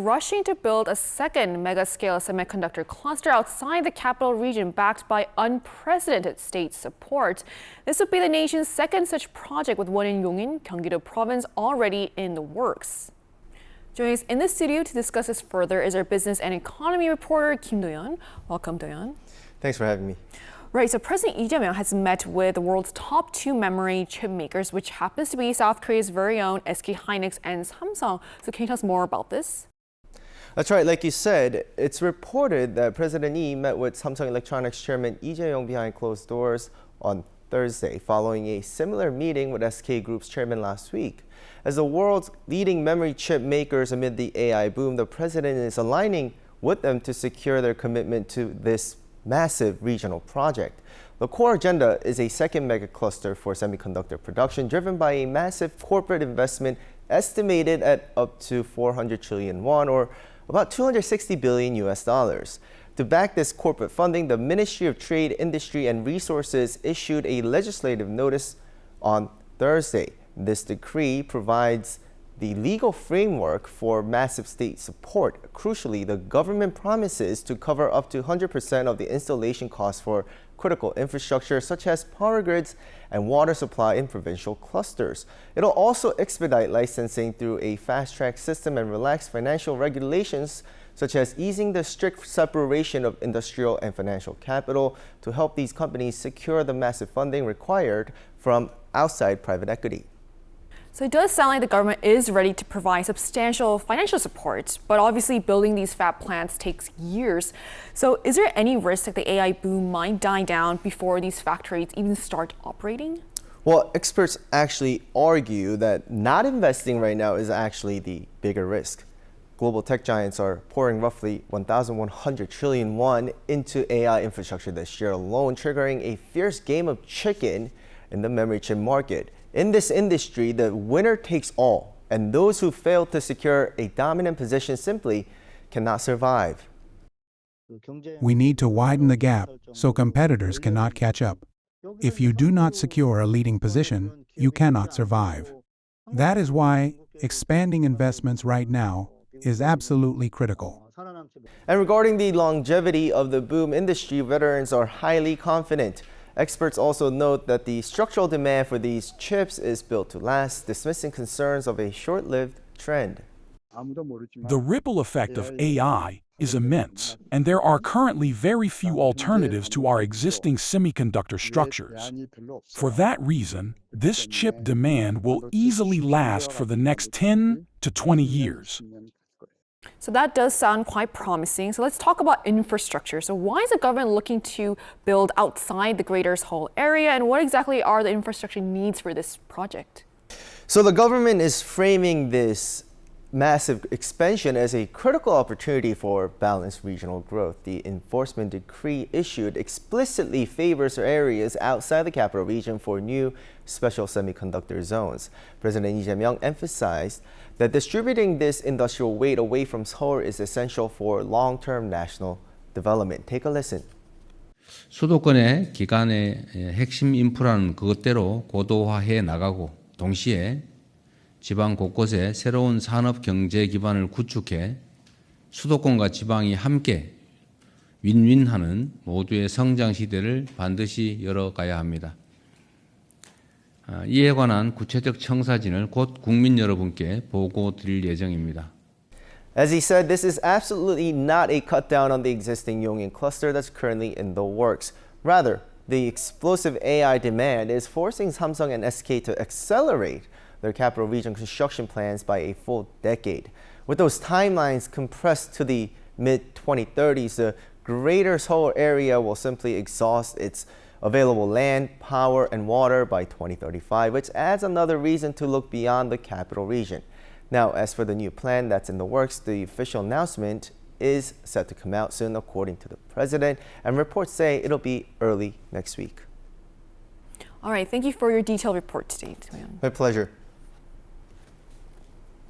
rushing to build a second mega-scale semiconductor cluster outside the capital region backed by unprecedented state support. This would be the nation's second such project, with one in Yongin, Gyeonggi-do province, already in the works. Joining us in the studio to discuss this further is our business and economy reporter, Kim Do-yeon. Welcome, Do-yeon. Thanks for having me. Right, so President Lee Jae-myung has met with the world's top two memory chip makers, which happens to be South Korea's very own SK하이닉스 and Samsung. So can you tell us more about this? That's right, like you said, it's reported that President Lee met with Samsung Electronics Chairman Lee Jae-yong behind closed doors on Thursday, following a similar meeting with SK Group's chairman last week. As the world's leading memory chip makers amid the AI boom, the president is aligning with them to secure their commitment to this massive regional project. The core agenda is a second mega cluster for semiconductor production, driven by a massive corporate investment estimated at up to 400 trillion won, or about 260 billion US dollars. To back this corporate funding, the Ministry of Trade, Industry and Resources issued a legislative notice on Thursday. This decree provides the legal framework for massive state support. Crucially, the government promises to cover up to 100% of the installation costs for critical infrastructure such as power grids and water supply in provincial clusters. It'll also expedite licensing through a fast-track system and relax financial regulations, such as easing the strict separation of industrial and financial capital to help these companies secure the massive funding required from outside private equity. So it does sound like the government is ready to provide substantial financial support, but obviously building these fab plants takes years. So is there any risk that the AI boom might die down before these factories even start operating? Well, experts actually argue that not investing right now is actually the bigger risk. Global tech giants are pouring roughly 1,100 trillion won into AI infrastructure this year alone, triggering a fierce game of chicken in the memory chip market. In this industry, the winner takes all, and those who fail to secure a dominant position simply cannot survive. We need to widen the gap so competitors cannot catch up. If you do not secure a leading position, you cannot survive. That is why expanding investments right now is absolutely critical. And regarding the longevity of the boom industry, veterans are highly confident. Experts also note that the structural demand for these chips is built to last, dismissing concerns of a short-lived trend. The ripple effect of AI is immense, and there are currently very few alternatives to our existing semiconductor structures. For that reason, this chip demand will easily last for the next 10 to 20 years. So that does sound quite promising. So let's talk about infrastructure. So why is the government looking to build outside the Greater Seoul area, and what exactly are the infrastructure needs for this project? So the government is framing this massive expansion as a critical opportunity for balanced regional growth. The enforcement decree issued explicitly favors areas outside the capital region for new special semiconductor zones. President Lee Jae-myung emphasized that distributing this industrial weight away from Seoul is essential for long-term national development. Take a listen. 수도권의 기간의 핵심 인프라는 그것대로 고도화해 나가고, 동시에 지방 곳곳에 새로운 산업 경제 기반을 구축해 수도권과 지방이 함께 윈윈하는 모두의 성장 시대를 반드시 열어가야 합니다. 이에 관한 구체적 청사진을 곧 국민 여러분께 보고 드릴 예정입니다. As he said, this is absolutely not a cut down on the existing Yongin cluster that's currently in the works. Rather, the explosive AI demand is forcing Samsung and SK to accelerate their capital region construction plans by a full decade. With those timelines compressed to the mid-2030s, the Greater Seoul area will simply exhaust its available land, power, and water by 2035, which adds another reason to look beyond the capital region. Now, as for the new plan that's in the works, the official announcement is set to come out soon, according to the president, and reports say it'll be early next week. All right, thank you for your detailed report today. My pleasure.